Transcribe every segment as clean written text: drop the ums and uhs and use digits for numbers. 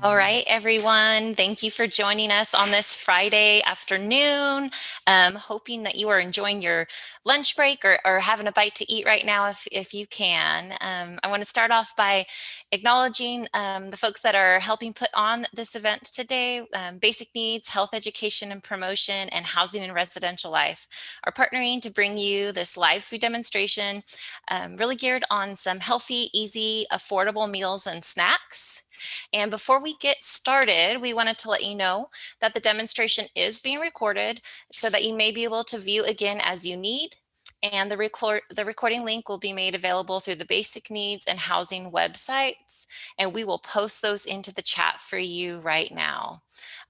All right, everyone. Thank you for joining us on this Friday afternoon. Hoping that you are enjoying your lunch break or having a bite to eat right now if you can. I want to start off by acknowledging the folks that are helping put on this event today. Basic Needs, Health Education and Promotion, and Housing and Residential Life are partnering to bring you this live food demonstration, really geared on some healthy, easy, affordable meals and snacks. And before we get started, we wanted to let you know that the demonstration is being recorded so that you may be able to view again as you need. And the recording link will be made available through the Basic Needs and Housing websites. And we will post those into the chat for you right now.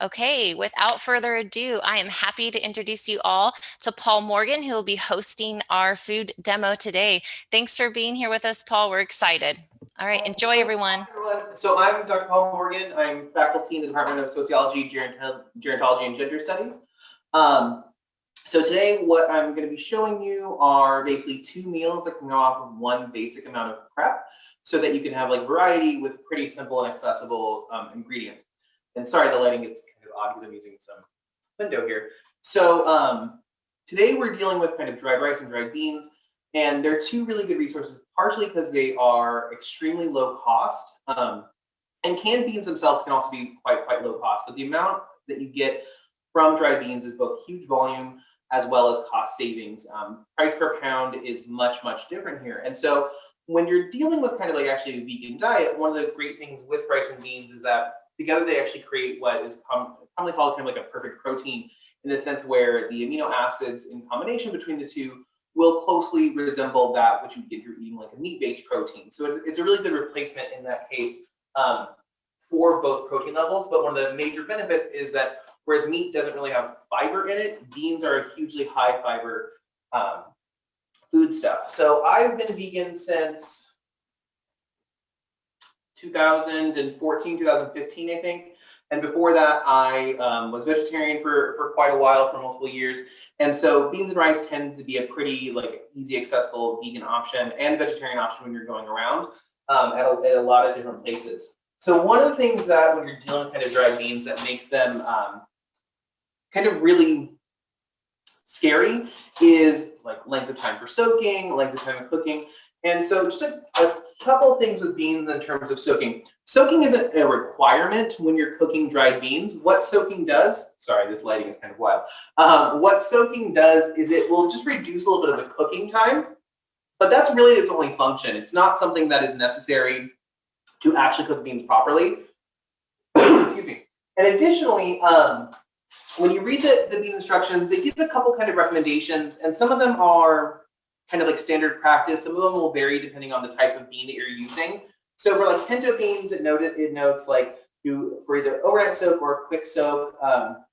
Okay, without further ado, I am happy to introduce you all to Paul Morgan, who will be hosting our food demo today. Thanks for being here with us, Paul. We're excited. All right, enjoy, everyone. So I'm Dr. Paul Morgan. I'm faculty in the Department of Sociology, Gerontology, and Gender Studies. So today what I'm going to be showing you are basically two meals that can go off of one basic amount of prep so that you can have like variety with pretty simple and accessible ingredients. And sorry, the lighting gets kind of odd because I'm using some window here. So today we're dealing with kind of dried rice and dried beans. And they're two really good resources, partially because they are extremely low cost. And canned beans themselves can also be quite low cost, but the amount that you get from dried beans is both huge volume as well as cost savings. Price per pound is much different here. And so when you're dealing with kind of like actually a vegan diet, one of the great things with rice and beans is that together they actually create what is commonly called kind of like a perfect protein, in the sense where the amino acids in combination between the two will closely resemble that which you get if you're eating like a meat-based protein. So it's a really good replacement in that case for both protein levels. But one of the major benefits is that whereas meat doesn't really have fiber in it, beans are a hugely high fiber food stuff. So I've been vegan since 2014, 2015, I think. And before that, I was vegetarian for quite a while, for multiple years. And so beans and rice tend to be a pretty like easy, accessible vegan option and vegetarian option when you're going around at a lot of different places. So one of the things that when you're dealing with kind of dried beans that makes them kind of really scary is like length of time for soaking, length of time of cooking. And so just a couple of things with beans in terms of soaking. Soaking isn't a requirement when you're cooking dried beans. What soaking does, sorry, this lighting is kind of wild. What soaking does is it will just reduce a little bit of the cooking time, but that's really its only function. It's not something that is necessary to actually cook beans properly. Excuse me. And additionally, when you read the bean instructions, they give a couple kind of recommendations, and some of them are kind of like standard practice. Some of them will vary depending on the type of bean that you're using. So for like pinto beans, it notes like for either overnight soak or a quick soak, that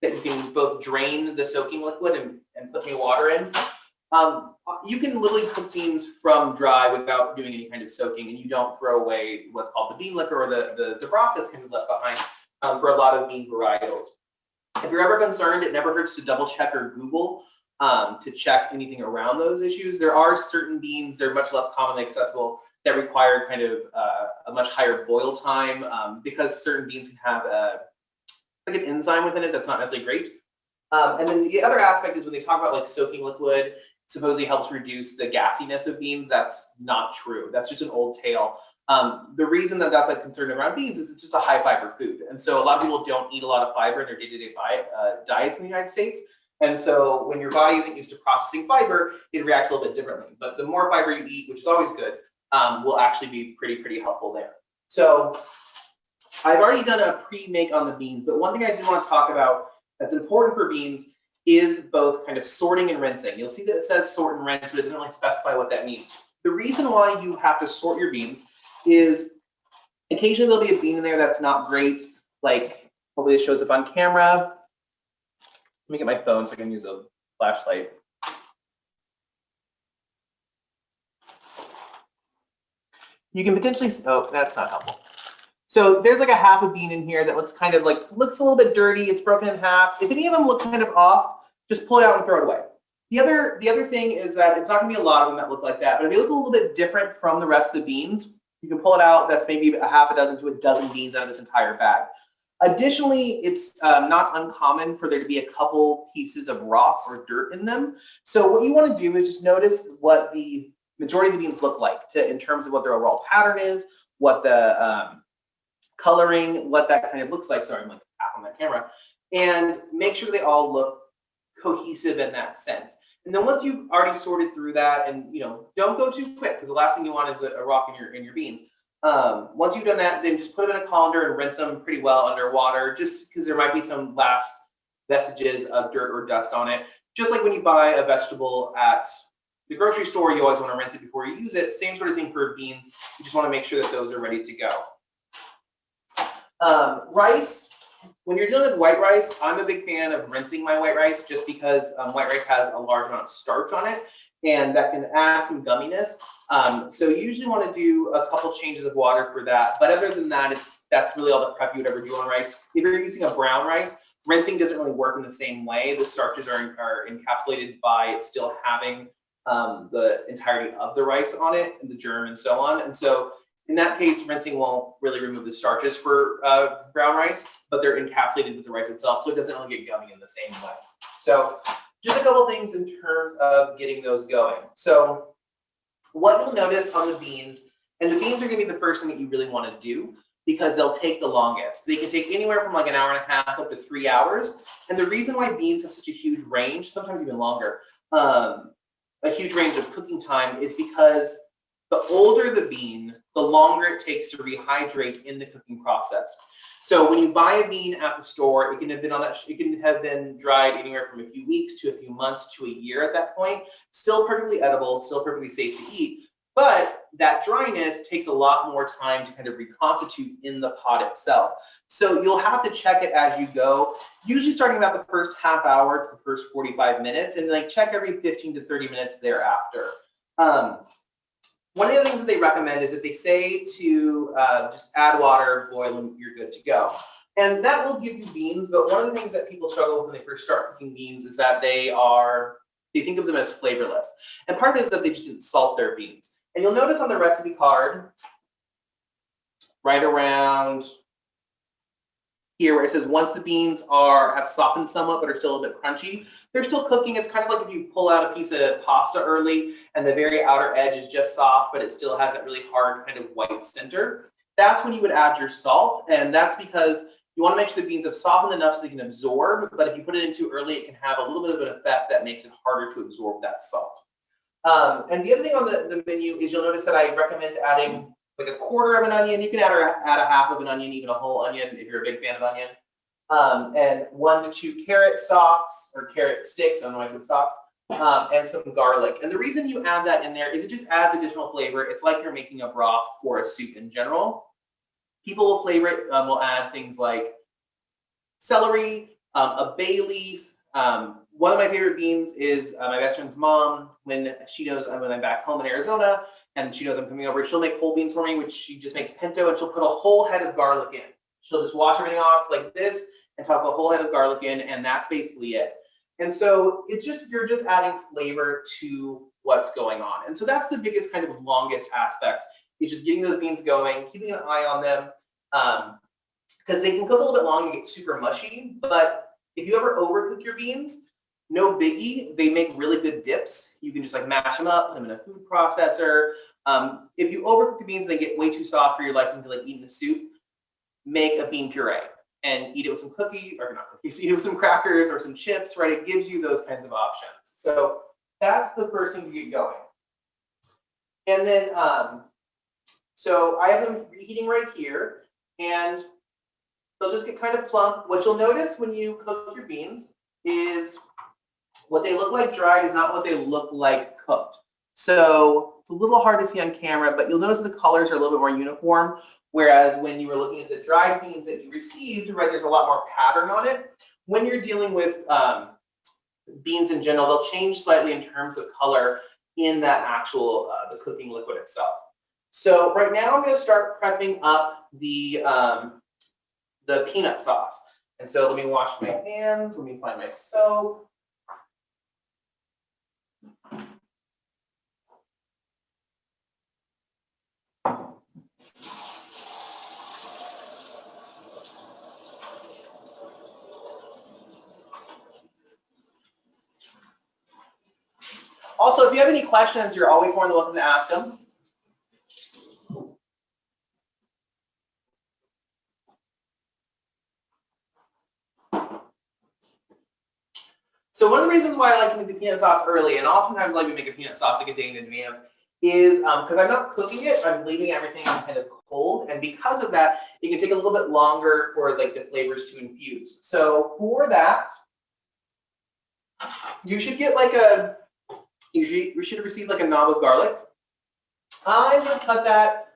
you can both drain the soaking liquid and put new water in. You can literally cook beans from dry without doing any kind of soaking, and you don't throw away what's called the bean liquor or the broth that's kind of left behind for a lot of bean varietals. If you're ever concerned, it never hurts to double check or Google to check anything around those issues. There are certain beans, they're much less commonly accessible, that require kind of a much higher boil time because certain beans can have like an enzyme within it that's not necessarily great. And then the other aspect is when they talk about like soaking liquid supposedly helps reduce the gassiness of beans. That's not true. That's just an old tale. The reason that that's a concern around beans is it's just a high fiber food. And so a lot of people don't eat a lot of fiber in their day-to-day diets in the United States. And so when your body isn't used to processing fiber, it reacts a little bit differently. But the more fiber you eat, which is always good, will actually be pretty helpful there. So I've already done a pre-make on the beans, but one thing I do want to talk about that's important for beans is both kind of sorting and rinsing. You'll see that it says sort and rinse, but it doesn't really specify what that means. The reason why you have to sort your beans is occasionally there'll be a bean in there that's not great. Like hopefully this shows up on camera. Let me get my phone so I can use a flashlight. You can potentially, oh, that's not helpful. So there's like a half a bean in here that looks kind of like, looks a little bit dirty. It's broken in half. If any of them look kind of off, just pull it out and throw it away. The other thing is that it's not gonna be a lot of them that look like that, but if they look a little bit different from the rest of the beans, You can pull it out. That's maybe a half a dozen to a dozen beans out of this entire bag. Additionally, it's not uncommon for there to be a couple pieces of rock or dirt in them. So what you want to do is just notice what the majority of the beans look like in terms of what their overall pattern is, what the coloring, what that kind of looks like. Sorry, I'm like half on that camera. And make sure they all look cohesive in that sense. And then once you've already sorted through that, and don't go too quick, because the last thing you want is a rock in your beans. Once you've done that, then just put them in a colander and rinse them pretty well underwater, just because there might be some last vestiges of dirt or dust on it. Just like when you buy a vegetable at the grocery store, you always want to rinse it before you use it. Same sort of thing for beans. You just want to make sure that those are ready to go. Rice, when you're dealing with white rice, I'm a big fan of rinsing my white rice just because white rice has a large amount of starch on it, and that can add some gumminess. So you usually want to do a couple changes of water for that. But other than that, that's really all the prep you would ever do on rice. If you're using a brown rice, rinsing doesn't really work in the same way. The starches are encapsulated by it still having the entirety of the rice on it and the germ and so on. And so in that case, rinsing won't really remove the starches for brown rice, but they're encapsulated with the rice itself, so it doesn't really get gummy in the same way. So just a couple things in terms of getting those going. So what you'll notice on the beans, and the beans are going to be the first thing that you really want to do because they'll take the longest. They can take anywhere from like an hour and a half up to 3 hours. And the reason why beans have such a huge range, sometimes even longer, a huge range of cooking time is because the older the bean, the longer it takes to rehydrate in the cooking process. So when you buy a bean at the store, it can have been dried anywhere from a few weeks to a few months to a year at that point. Still perfectly edible, still perfectly safe to eat. But that dryness takes a lot more time to kind of reconstitute in the pot itself. So you'll have to check it as you go, usually starting about the first half hour to the first 45 minutes, and like check every 15 to 30 minutes thereafter. One of the things that they recommend is that they say to just add water, boil them, you're good to go. And that will give you beans, but one of the things that people struggle with when they first start cooking beans is that they think of them as flavorless. And part of it is that they just didn't salt their beans. And you'll notice on the recipe card, right around here where it says once the beans have softened somewhat but are still a little bit crunchy, they're still cooking. It's kind of like if you pull out a piece of pasta early and the very outer edge is just soft, but it still has that really hard kind of white center. That's when you would add your salt, and that's because you want to make sure the beans have softened enough so they can absorb, but if you put it in too early, it can have a little bit of an effect that makes it harder to absorb that salt. And the other thing on the menu is you'll notice that I recommend adding like a quarter of an onion. You can add a half of an onion, even a whole onion if you're a big fan of onion. And 1 to 2 carrot stalks or carrot sticks, I don't know why I said stalks, and some garlic. And the reason you add that in there is it just adds additional flavor. It's like you're making a broth for a soup in general. People will flavor it, will add things like celery, a bay leaf. One of my favorite beans is my best friend's mom. When she knows when I'm back home in Arizona and she knows I'm coming over, she'll make whole beans for me, which she just makes pinto, and she'll put a whole head of garlic in. She'll just wash everything off like this and toss a whole head of garlic in, and that's basically it. And so you're just adding flavor to what's going on. And so that's the biggest kind of longest aspect, is just getting those beans going, keeping an eye on them, because they can cook a little bit long and get super mushy. But if you ever overcook your beans, no biggie, they make really good dips. You can just like mash them up, put them in a food processor. If you overcook the beans and they get way too soft for your liking to like eat in a soup, make a bean puree and eat it with some cookies, or not cookies, eat it with some crackers or some chips, right? It gives you those kinds of options. So that's the first thing to get going. And then, so I have them reheating right here, and they'll just get kind of plump. What you'll notice when you cook your beans is what they look like dried is not what they look like cooked. So it's a little hard to see on camera, but you'll notice the colors are a little bit more uniform. Whereas when you were looking at the dried beans that you received, right, there's a lot more pattern on it. When you're dealing with beans in general, they'll change slightly in terms of color in that actual the cooking liquid itself. So right now I'm going to start prepping up the peanut sauce. And so let me wash my hands. Let me find my soap. if you have any questions, you're always more than welcome to ask them. So one of the reasons why I like to make the peanut sauce early, and oftentimes I like to make a peanut sauce like a day in advance, is because I'm not cooking it, I'm leaving everything kind of cold, and because of that, it can take a little bit longer for like the flavors to infuse. So for that, you should get like you should receive like a knob of garlic. I would cut that.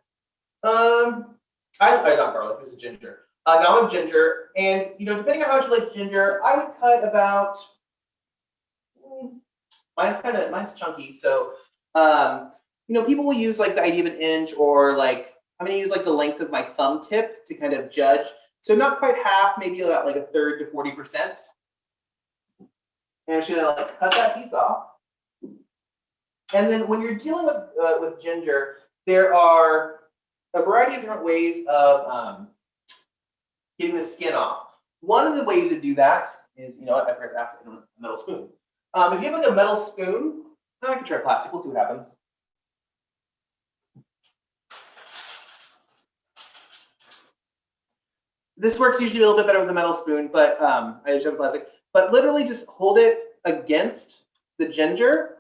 Not garlic. This is ginger. A knob of ginger, and depending on how much you like ginger, I would cut about. Mine's chunky, so people will use like the idea of an inch, or like I'm gonna use like the length of my thumb tip to kind of judge. So not quite half, maybe about like a third to 40%. And I'm just gonna like cut that piece off. And then when you're dealing with ginger, there are a variety of different ways of getting the skin off. One of the ways to do that is, I forgot to ask it in a metal spoon. If you have like a metal spoon, I can try plastic. We'll see what happens. This works usually a little bit better with a metal spoon, but I just have a plastic. But literally just hold it against the ginger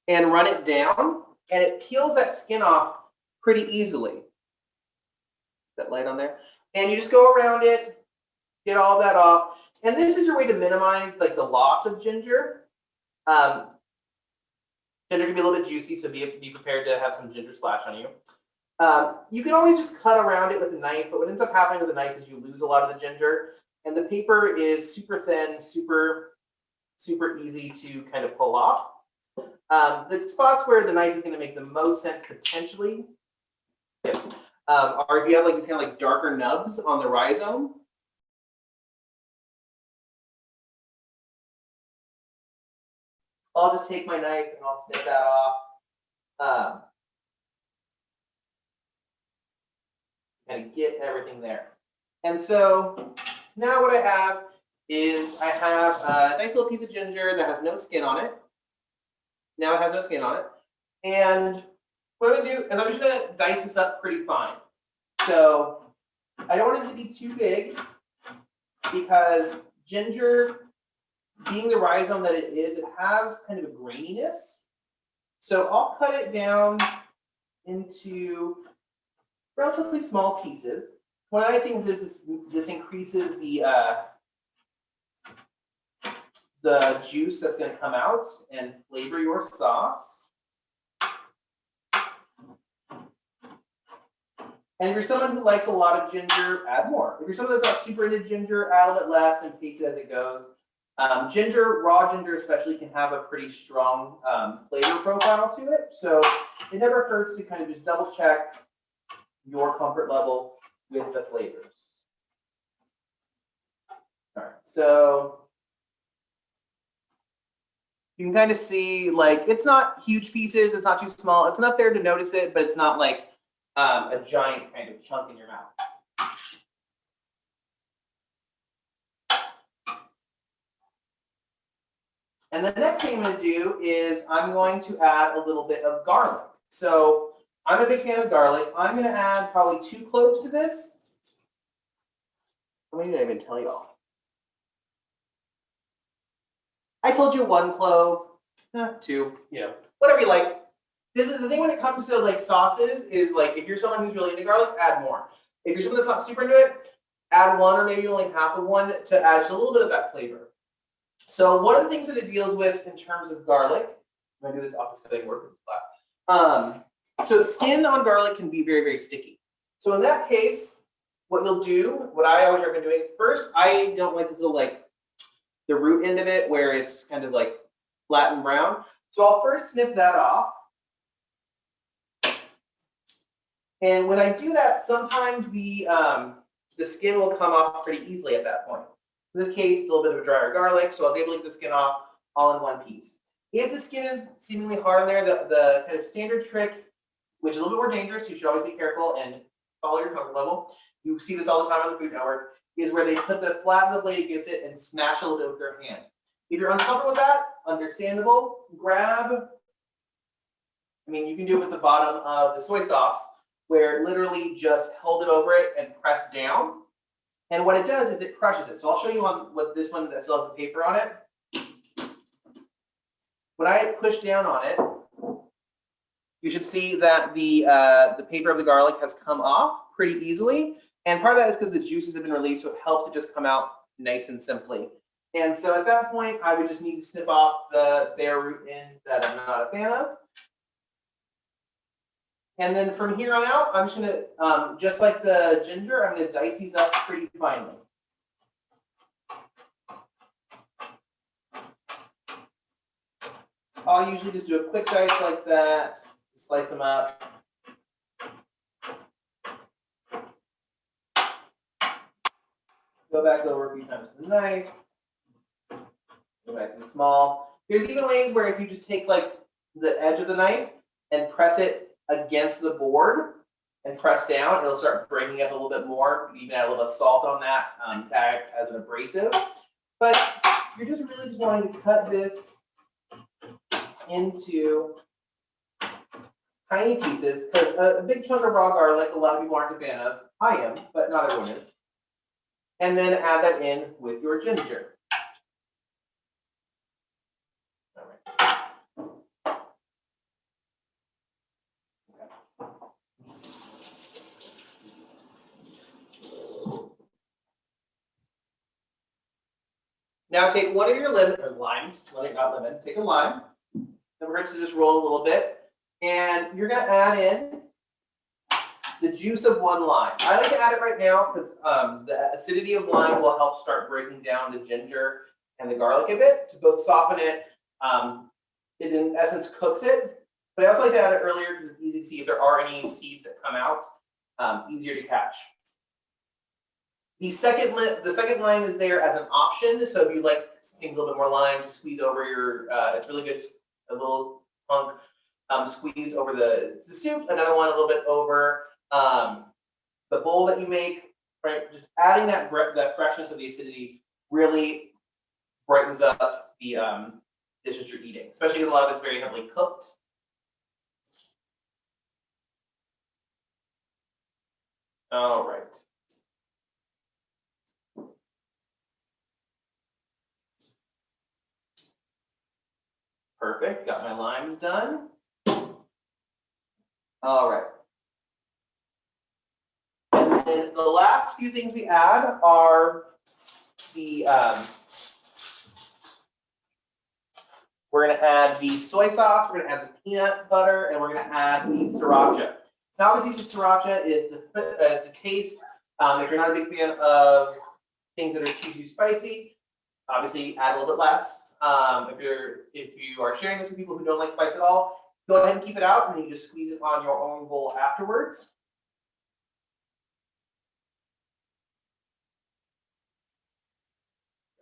and run it down, and it peels that skin off pretty easily. That light on there. And you just go around it, get all that off. And this is your way to minimize like the loss of ginger. Ginger can be a little bit juicy, so be prepared to have some ginger splash on you. You can always just cut around it with a knife, but what ends up happening with a knife is you lose a lot of the ginger, and the paper is super thin, super easy to kind of pull off. The spots where the knife is going to make the most sense potentially are if you have like these kind of like darker nubs on the rhizome. I'll just take my knife and I'll snip that off. And get everything there. And so now what I have is I have a nice little piece of ginger that has no skin on it. Now it has no skin on it. And what I'm gonna do is I'm just gonna dice this up pretty fine. So I don't want it to be too big because ginger, being the rhizome that it is, it has kind of a graininess. So I'll cut it down into relatively small pieces. One of the nice things is this increases the juice that's going to come out and flavor your sauce. And if you're someone who likes a lot of ginger, add more. If you're someone that's not super into ginger, add a little bit less and taste it as it goes. Ginger, raw ginger especially, can have a pretty strong flavor profile to it. So it never hurts to kind of just double check your comfort level with the flavors. All right, so you can kind of see, like, it's not huge pieces, it's not too small, it's enough there to notice it, but it's not like a giant kind of chunk in your mouth. And the next thing I'm going to do is I'm going to add a little bit of garlic. So I'm a big fan of garlic. I'm going to add probably 2 cloves to this. How many did I even tell y'all? I told you 1 clove, 2, whatever you like. This is the thing when it comes to like sauces is like, if you're someone who's really into garlic, add more. If you're someone that's not super into it, add 1 or maybe only half of 1 to add just a little bit of that flavor. So one of the things that it deals with in terms of garlic, I'm gonna do this office cutting work with this class. So skin on garlic can be very, very sticky. So in that case, what you'll do, what I always recommend doing is first, I don't like this little like the root end of it where it's kind of like flat and brown. So I'll first snip that off. And when I do that, sometimes the skin will come off pretty easily at that point. In this case, a little bit of a drier garlic, so I was able to get the skin off all in one piece. If the skin is seemingly hard on there, the kind of standard trick, which is a little bit more dangerous, you should always be careful and follow your comfort level. You see this all the time on the Food Network, is where they put the flat of the blade against it and smash a little bit with their hand. If you're uncomfortable with that, understandable, grab I mean, you can do it with the bottom of the soy sauce, where literally just hold it over it and press down. And what it does is it crushes it. So I'll show you on what this one that still has the paper on it. When I push down on it, you should see that the paper of the garlic has come off pretty easily. And part of that is because the juices have been released, so it helps it just come out nice and simply. And so at that point, I would just need to snip off the bare root end that I'm not a fan of. And then from here on out, I'm just gonna, just like the ginger, I'm gonna dice these up pretty finely. I'll usually just do a quick dice like that, slice them up. Go back over a few times with the knife. Go nice and small. There's even ways where if you just take like the edge of the knife and press it against the board and press down, it'll start breaking up a little bit more. You can even add a little salt on that to act as an abrasive. But you're just really just wanting to cut this into tiny pieces, because a big chunk of raw garlic, a lot of people aren't a fan of. I am, but not everyone is. And then add that in with your ginger. All right. Now take one of your limes, not lemon, take a lime. Never hurts to just roll a little bit. And you're gonna add in the juice of one lime. I like to add it right now because the acidity of lime will help start breaking down the ginger and the garlic a bit to both soften it. It in essence cooks it, but I also like to add it earlier because it's easy to see if there are any seeds that come out, easier to catch. The second lime is there as an option. So if you like things a little bit more lime, just squeeze over your, it's really good, a little hunk squeezed over the soup, another one a little bit over the bowl that you make, right? Just adding that freshness of the acidity really brightens up the dishes you're eating, especially because a lot of it's very heavily cooked. All right. Perfect, got my limes done. All right. And then the last few things we add are the, we're gonna add the soy sauce, we're gonna add the peanut butter, and we're gonna add the sriracha. Now obviously the sriracha is to taste. If you're not a big fan of things that are too spicy, obviously add a little bit less. If you are sharing this with people who don't like spice at all, go ahead and keep it out, and then you just squeeze it on your own bowl afterwards.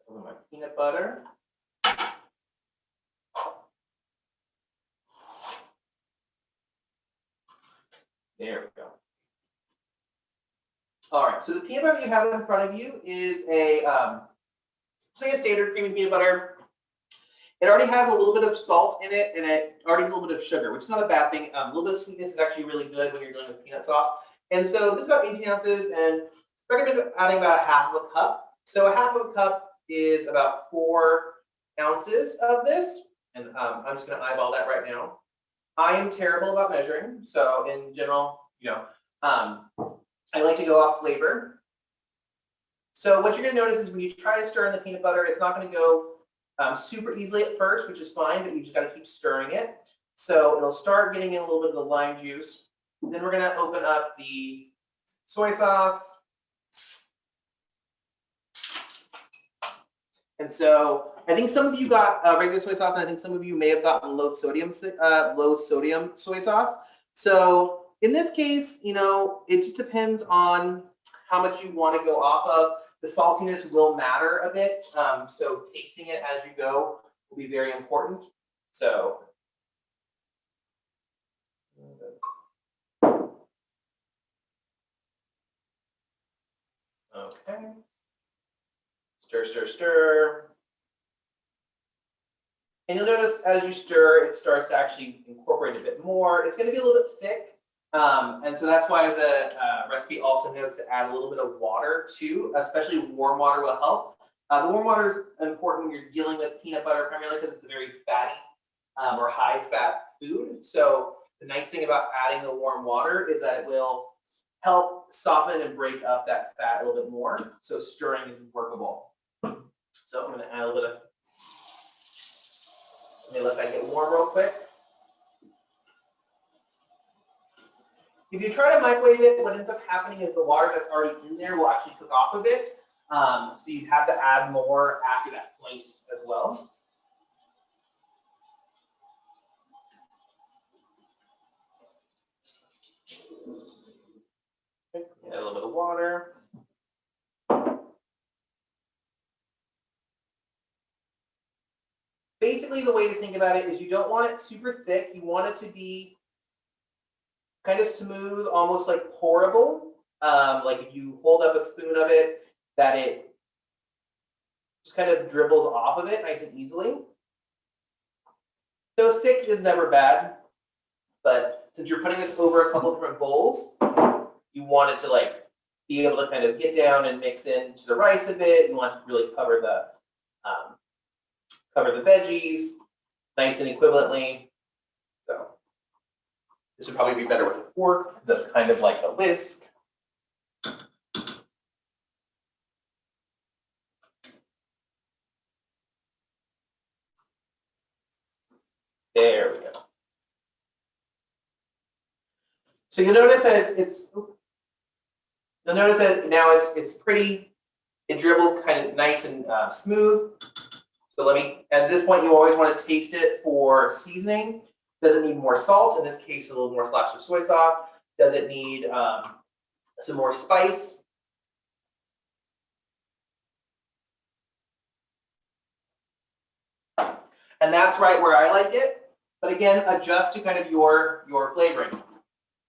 My peanut butter. There we go. All right, so the peanut butter you have in front of you is a standard creamy peanut butter. It already has a little bit of salt in it, and it already has a little bit of sugar, which is not a bad thing. A little bit of sweetness is actually really good when you're dealing with peanut sauce. And so this is about 18 ounces, and I recommend adding about a half of a cup. So a half of a cup is about 4 ounces of this, and I'm just going to eyeball that right now. I am terrible about measuring, so in general, I like to go off flavor. So what you're going to notice is when you try to stir in the peanut butter, it's not going to go super easily at first, which is fine, but you just got to keep stirring it. So it'll start getting in a little bit of the lime juice. Then we're going to open up the soy sauce. And so I think some of you got regular soy sauce, and I think some of you may have gotten low sodium soy sauce. So in this case, it just depends on how much you want to go off of. The saltiness will matter a bit, so tasting it as you go will be very important. So okay, stir, stir, stir. And you'll notice as you stir, it starts to actually incorporate a bit more. It's going to be a little bit thick. And so that's why the recipe also notes to add a little bit of water too, especially warm water will help. The warm water is important when you're dealing with peanut butter, primarily because it's a very fatty or high fat food. So the nice thing about adding the warm water is that it will help soften and break up that fat a little bit more. So stirring is workable. So I'm going to add a little bit of, let me let that get warm real quick. If you try to microwave it, what ends up happening is the water that's already in there will actually cook off of it. So you have to add more after that point as well. Okay, add a little bit of water. Basically, the way to think about it is you don't want it super thick. You want it to be kind of smooth, almost like pourable. Like if you hold up a spoon of it, that it just kind of dribbles off of it nice and easily. So thick is never bad, but since you're putting this over a couple different bowls, you want it to like be able to kind of get down and mix into the rice a bit. You want to really cover the veggies nice and equivalently. So this would probably be better with a fork because that's kind of like a whisk. There we go. So you'll notice that you'll notice that now it's pretty, it dribbles kind of nice and smooth. So at this point, you always want to taste it for seasoning. Does it need more salt? In this case, a little more splash of soy sauce. Does it need some more spice? And that's right where I like it. But again, adjust to kind of your flavoring.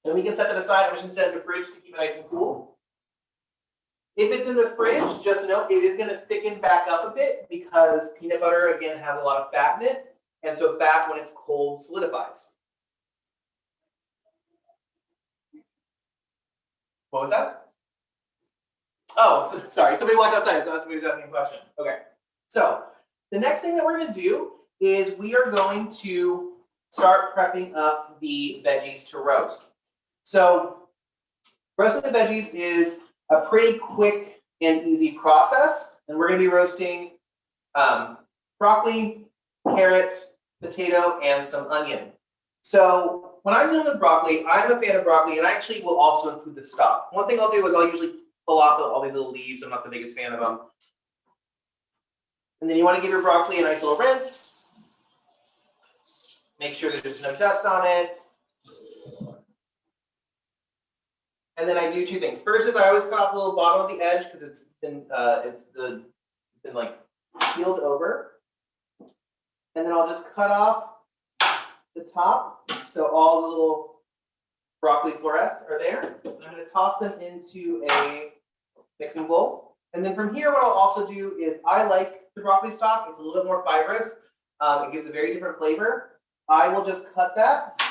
And we can set that aside. I'm just going to set it in the fridge to keep it nice and cool. If it's in the fridge, just note it is going to thicken back up a bit because peanut butter, again, has a lot of fat in it. And so fat, when it's cold, solidifies. What was that? Oh, sorry. Somebody walked outside. I thought somebody was asking a question. Okay. So the next thing that we're going to do is we are going to start prepping up the veggies to roast. So roasting the veggies is a pretty quick and easy process. And we're going to be roasting broccoli, carrot, potato, and some onion. So when I'm dealing with broccoli, I'm a fan of broccoli, and I actually will also include the stalk. One thing I'll do is I'll usually pull off all these little leaves. I'm not the biggest fan of them. And then you want to give your broccoli a nice little rinse. Make sure that there's no dust on it. And then I do two things. First is I always cut off the little bottom of the edge because it's been like peeled over. And then I'll just cut off the top so all the little broccoli florets are there. I'm going to toss them into a mixing bowl. And then from here, what I'll also do is I like the broccoli stalk. It's a little bit more fibrous. It gives a very different flavor. I will just cut that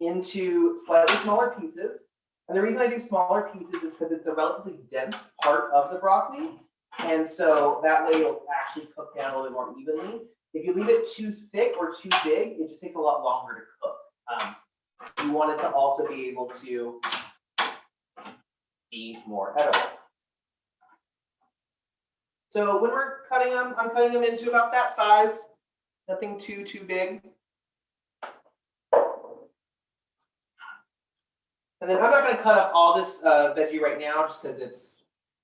into slightly smaller pieces. And the reason I do smaller pieces is because it's a relatively dense part of the broccoli. And so that way it'll actually cook down a little bit more evenly. If you leave it too thick or too big, it just takes a lot longer to cook. You want it to also be able to be more edible. So when we're cutting them, I'm cutting them into about that size. Nothing too big. And then I'm not going to cut up all this veggie right now just because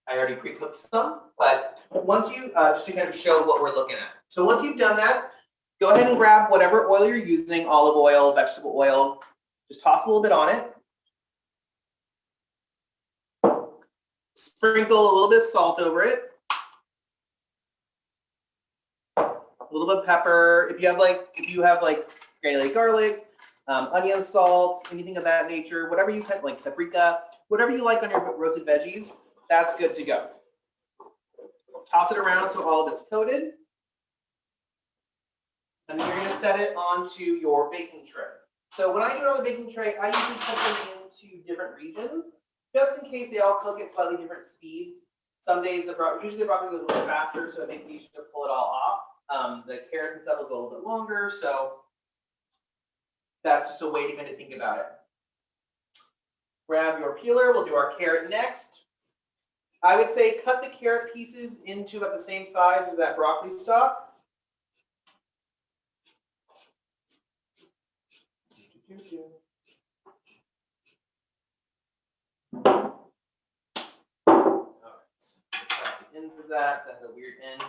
I already pre-cooked some. But once you, just to kind of show what we're looking at. So once you've done that, go ahead and grab whatever oil you're using, olive oil, vegetable oil. Just toss a little bit on it. Sprinkle a little bit of salt over it. A little bit of pepper. If you have like granulated garlic, onion salt, anything of that nature, whatever you have, like paprika, whatever you like on your roasted veggies, that's good to go. Toss it around so all of it's coated. And then you're gonna set it onto your baking tray. So when I do it on the baking tray, I usually cut them into different regions, just in case they all cook at slightly different speeds. Some days usually the broccoli goes a little faster, so it makes it easier to pull it all off. The carrots and stuff will go a little bit longer, so that's just a way to kind of think about it. Grab your peeler, we'll do our carrot next. I would say cut the carrot pieces into about the same size as that broccoli stalk. End of that has a weird end.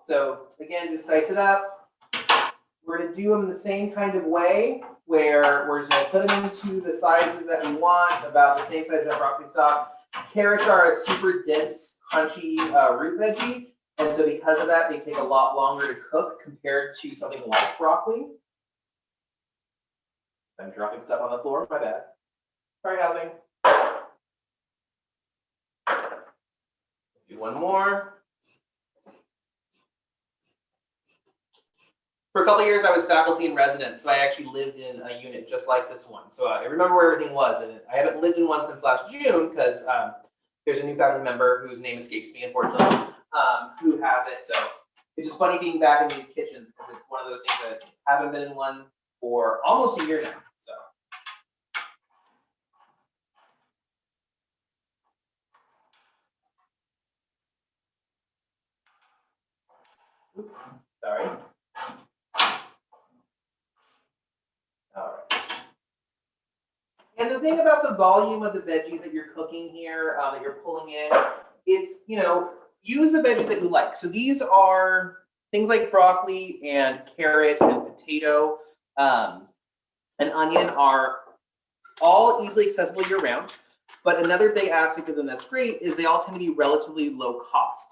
So again, just dice it up. We're going to do them the same kind of way, where we're just going to put them into the sizes that we want, about the same size as that broccoli stalk. Carrots are a super dense, crunchy root veggie, and so because of that, they take a lot longer to cook compared to something like broccoli. I'm dropping stuff on the floor, my bad. Sorry, housing. Do one more. For a couple of years, I was faculty in residence, so I actually lived in a unit just like this one. So I remember where everything was, and I haven't lived in one since last June because there's a new faculty member whose name escapes me, unfortunately, who has it. So it's just funny being back in these kitchens because it's one of those things that I haven't been in one for almost a year now. So. Oops, sorry. All right. And the thing about the volume of the veggies that you're cooking here, that you're pulling in, it's, use the veggies that you like. So these are things like broccoli and carrot and potato and onion are all easily accessible year round. But another big aspect of them that's great is they all tend to be relatively low cost.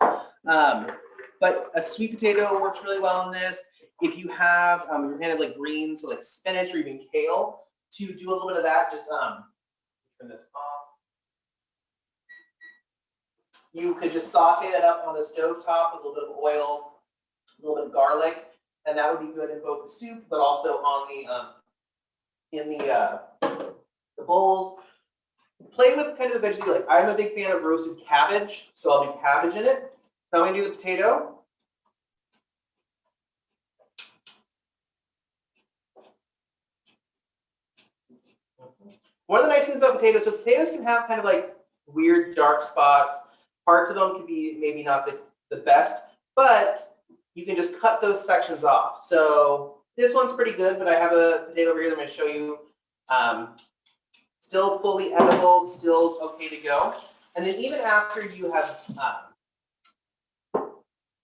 But a sweet potato works really well in this. If you have your kind of like greens, so like spinach or even kale, to do a little bit of that, just turn this off. You could just saute it up on the stove top with a little bit of oil, a little bit of garlic, and that would be good in both the soup, but also on the in the bowls. Play with kind of the veggies you like. I'm a big fan of roasted cabbage, so I'll do cabbage in it. So I'm gonna do the potato. One of the nice things about potatoes, so potatoes can have kind of like weird dark spots. Parts of them can be maybe not the best, but you can just cut those sections off. So this one's pretty good, but I have a potato over here that I'm going to show you. Still fully edible, still okay to go. And then even after you have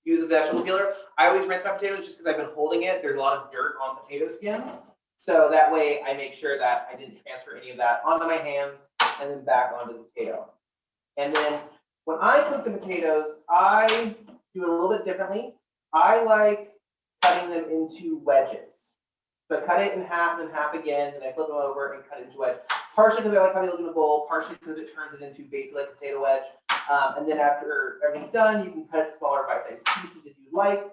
used a vegetable peeler, I always rinse my potatoes just because I've been holding it. There's a lot of dirt on potato skins. So that way I make sure that I didn't transfer any of that onto my hands and then back onto the potato. And then when I cook the potatoes, I do it a little bit differently. I like cutting them into wedges. So I cut it in half, then half again, then I flip them over and cut it into wedge. Partially because I like how they look in a bowl, partially because it turns it into basically like a potato wedge. And then after everything's done, you can cut it to smaller bite-sized pieces if you like.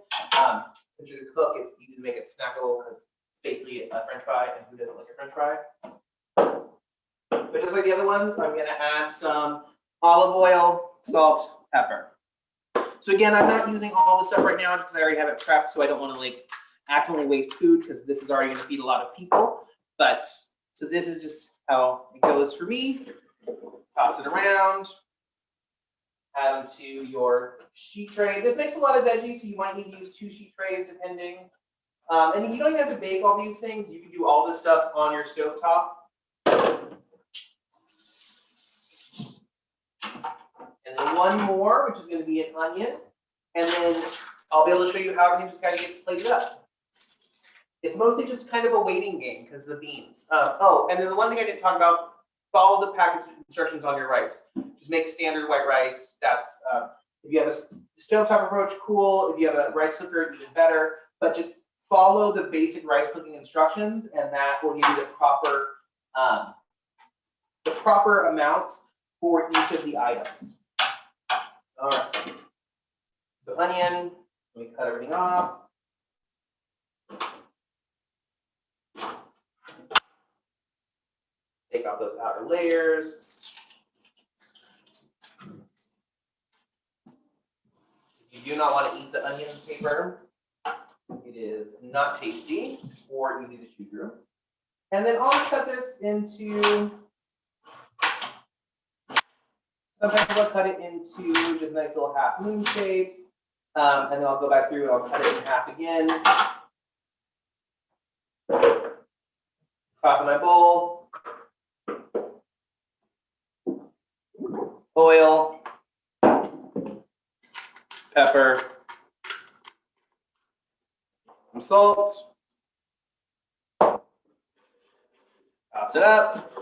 Since you're the cook, it's easy to make it snackable because it's basically a French fry, and who doesn't like a French fry? But just like the other ones, I'm going to add some olive oil, salt, pepper. So again, I'm not using all the stuff right now because I already have it prepped, so I don't want to like accidentally waste food because this is already going to feed a lot of people. But so this is just how it goes for me. Toss it around. Add them to your sheet tray. This makes a lot of veggies, so you might need to use 2 sheet trays depending. And you don't even have to bake all these things. You can do all this stuff on your stovetop. And then one more, which is going to be an onion. And then I'll be able to show you how everything just kind of gets plated up. It's mostly just kind of a waiting game because the beans. Oh, and then the one thing I didn't talk about, follow the package instructions on your rice. Just make standard white rice. That's if you have a stovetop approach, cool. If you have a rice cooker, even better. But just follow the basic rice cooking instructions, and that will give you the proper amounts for each of the items. All right. So onion, let me cut everything off. Take off those outer layers. If you do not want to eat the onion paper, it is not tasty or easy to chew through. And then I'll cut this into, sometimes I'll cut it into just nice little half moon shapes. And then I'll go back through and I'll cut it in half again. Toss in my bowl. Oil. Pepper. Some salt. Toss it up.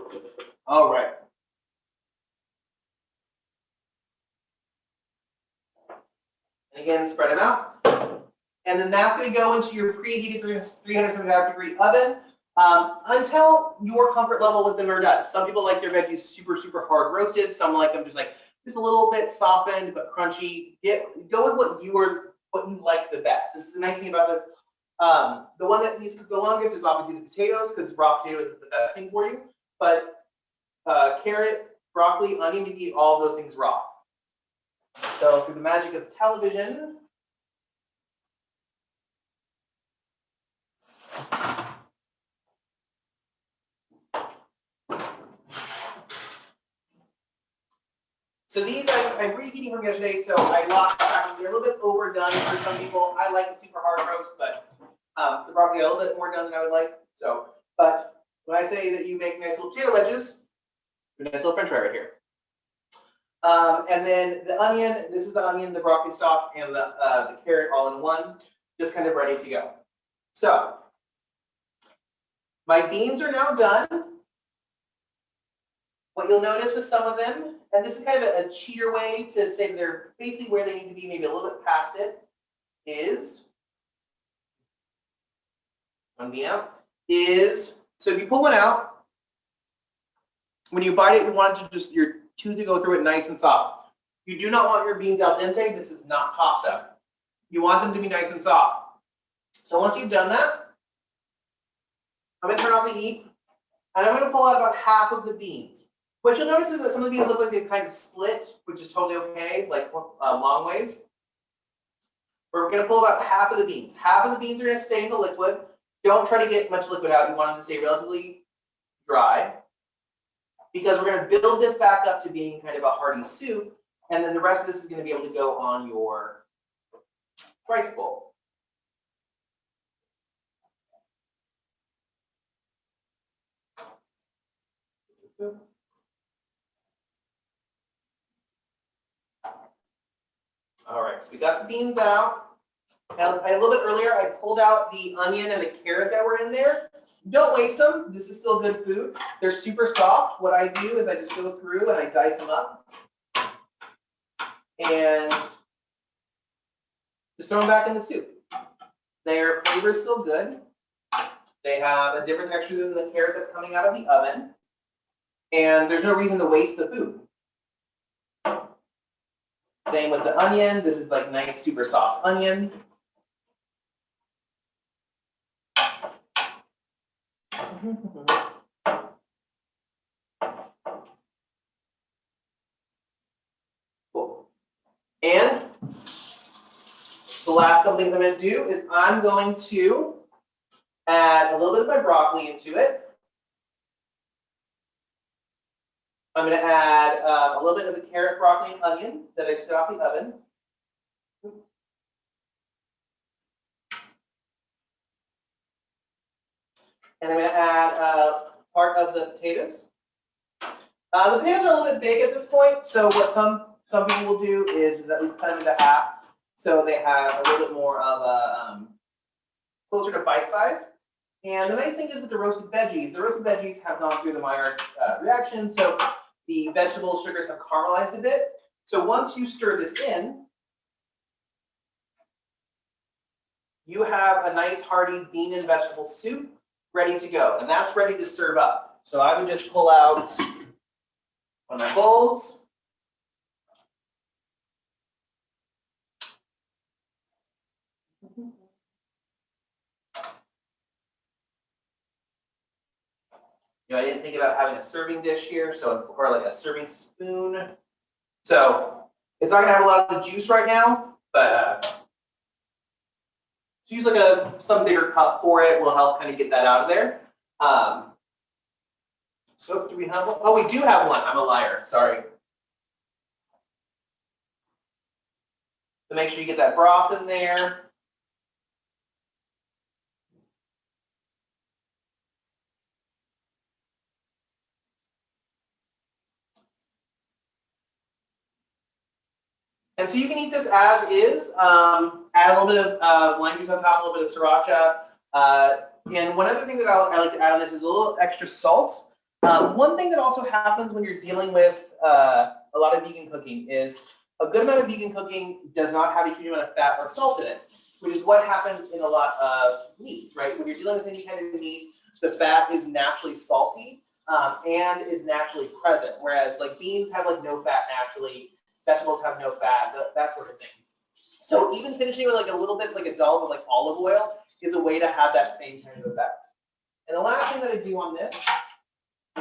All right. And again, spread them out. And then that's going to go into your preheated 375-degree oven until your comfort level with them are done. Some people like their veggies super, super hard roasted. Some like them just a little bit softened but crunchy. Go with what you like the best. This is the nice thing about this. The one that needs to cook the longest is obviously the potatoes, because raw potatoes is the best thing for you. But carrot, broccoli, onion, you can eat all those things raw. So through the magic of television, so these I'm reheating from yesterday, so I lost track. They're a little bit overdone for some people. I like the super hard roast, but the broccoli a little bit more done than I would like. So, but when I say that you make nice little potato wedges, a nice little French fry right here. And then the onion. This is the onion, the broccoli stock, and the carrot all in one, just kind of ready to go. So my beans are now done. What you'll notice with some of them, and this is kind of a cheater way to say they're basically where they need to be, maybe a little bit past it, is one bean out, is, so if you pull one out, when you bite it, you want it to just, your tooth to go through it nice and soft. You do not want your beans al dente. This is not pasta. You want them to be nice and soft. So once you've done that, I'm going to turn off the heat, and I'm going to pull out about half of the beans. What you'll notice is that some of the beans look like they've kind of split, which is totally okay, like long ways. But we're going to pull about half of the beans. Half of the beans are going to stay in the liquid. Don't try to get much liquid out. You want them to stay relatively dry, because we're going to build this back up to being kind of a hearty soup, and then the rest of this is going to be able to go on your rice bowl. All right, so we got the beans out. Now, a little bit earlier, I pulled out the onion and the carrot that were in there. Don't waste them. This is still good food. They're super soft. What I do is I just go through and I dice them up. And just throw them back in the soup. Their flavor is still good. They have a different texture than the carrot that's coming out of the oven. And there's no reason to waste the food. Same with the onion. This is like nice, super soft onion. Cool. And the last couple things I'm going to do is I'm going to add a little bit of my broccoli into it. I'm going to add a little bit of the carrot, broccoli, and onion that I just got off the oven. And I'm going to add part of the potatoes. The potatoes are a little bit big at this point, so what some people will do is just at least cut them into half, so they have a little bit more of a closer to bite size. And the nice thing is with the roasted veggies have gone through the Maillard reaction, so the vegetable sugars have caramelized a bit. So once you stir this in, you have a nice hearty bean and vegetable soup ready to go, and that's ready to serve up. So I would just pull out one of my bowls. I didn't think about having a serving dish here, or like a serving spoon. So it's not gonna have a lot of the juice right now, but use like some bigger cup for it will help kind of get that out of there. So do we have one? Oh, we do have one. I'm a liar. Sorry. So make sure you get that broth in there. And so you can eat this as is. Add a little bit of lime juice on top, a little bit of sriracha. And one other thing that I like to add on this is a little extra salt. One thing that also happens when you're dealing with a lot of vegan cooking is a good amount of vegan cooking does not have a huge amount of fat or salt in it, which is what happens in a lot of meats, right? When you're dealing with any kind of meat, the fat is naturally salty and is naturally present, whereas like beans have like no fat naturally. Vegetables have no fat, that sort of thing. So even finishing with like a little bit, like a dollop of like olive oil is a way to have that same kind of effect. And the last thing that I do on this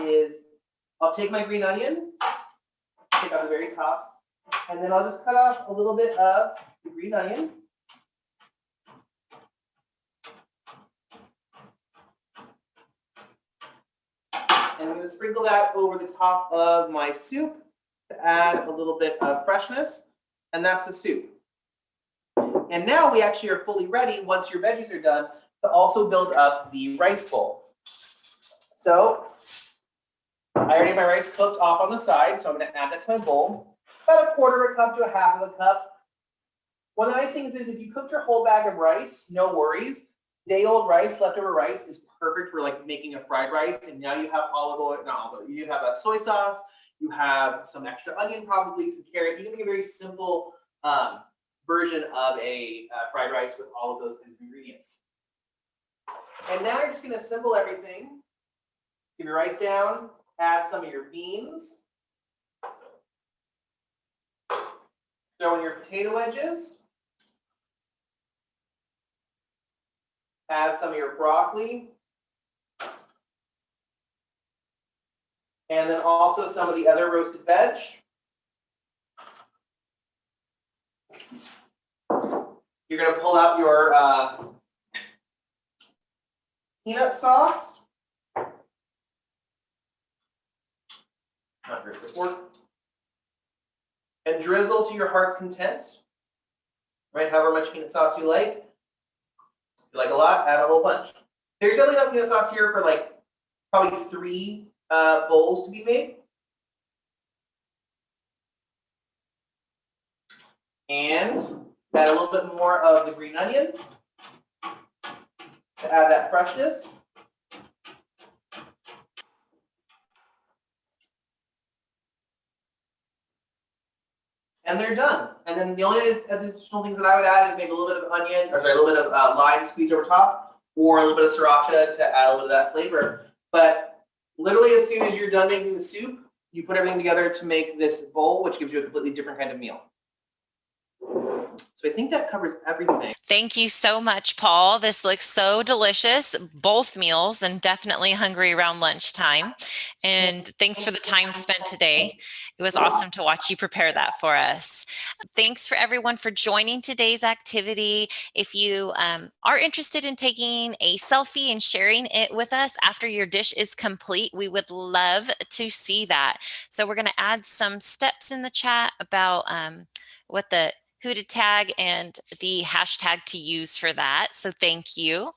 is I'll take my green onion, take out the very tops, and then I'll just cut off a little bit of the green onion. And I'm going to sprinkle that over the top of my soup to add a little bit of freshness, and that's the soup. And now we actually are fully ready, once your veggies are done, to also build up the rice bowl. So I already have my rice cooked off on the side, so I'm going to add that to my bowl. About a quarter of a cup to a half of a cup. One of the nice things is if you cooked your whole bag of rice, no worries. Day-old rice, leftover rice, is perfect for like making a fried rice. And now you have olive oil, not olive oil, you have a soy sauce, you have some extra onion, probably some carrot. You can make a very simple version of a fried rice with all of those kinds of ingredients. And now you're just going to assemble everything. Give your rice down, add some of your beans. Throw in your potato wedges. Add some of your broccoli. And then also some of the other roasted veg. You're going to pull out your peanut sauce. Not very quick work. And drizzle to your heart's content. Right, however much peanut sauce you like. If you like a lot, add a whole bunch. There's definitely enough peanut sauce here for like probably 3 bowls to be made. And add a little bit more of the green onion to add that freshness. And they're done. And then the only additional things that I would add is maybe a little bit of onion, or sorry, a little bit of lime squeezed over top, or a little bit of sriracha to add a little bit of that flavor. But literally as soon as you're done making the soup, you put everything together to make this bowl, which gives you a completely different kind of meal. So I think that covers everything. Thank you so much, Paul. This looks so delicious, both meals, and definitely hungry around lunchtime. And thanks for the time spent today. It was awesome to watch you prepare that for us. Thanks for everyone for joining today's activity. If you are interested in taking a selfie and sharing it with us after your dish is complete, we would love to see that. So we're going to add some steps in the chat about who to tag and the hashtag to use for that. So thank you.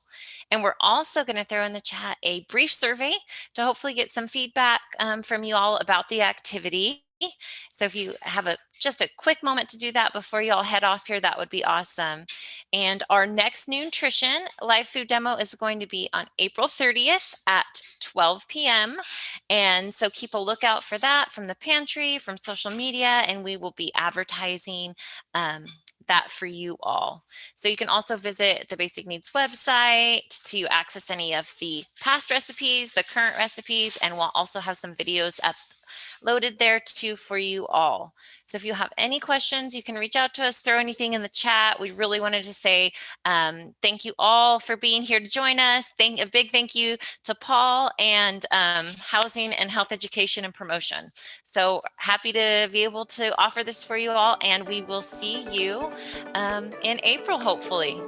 And we're also going to throw in the chat a brief survey to hopefully get some feedback from you all about the activity. So if you have just a quick moment to do that before you all head off here, that would be awesome. And our next NOONtrition live food demo is going to be on April 30th at 12 p.m. And so keep a lookout for that from the pantry, from social media, and we will be advertising that for you all. So you can also visit the Basic Needs website to access any of the past recipes, the current recipes, and we'll also have some videos up loaded there too for you all. So if you have any questions, you can reach out to us, throw anything in the chat. We really wanted to say thank you all for being here to join us. A big thank you to Paul and Housing and Health Education and Promotion. So happy to be able to offer this for you all, and we will see you in April, hopefully.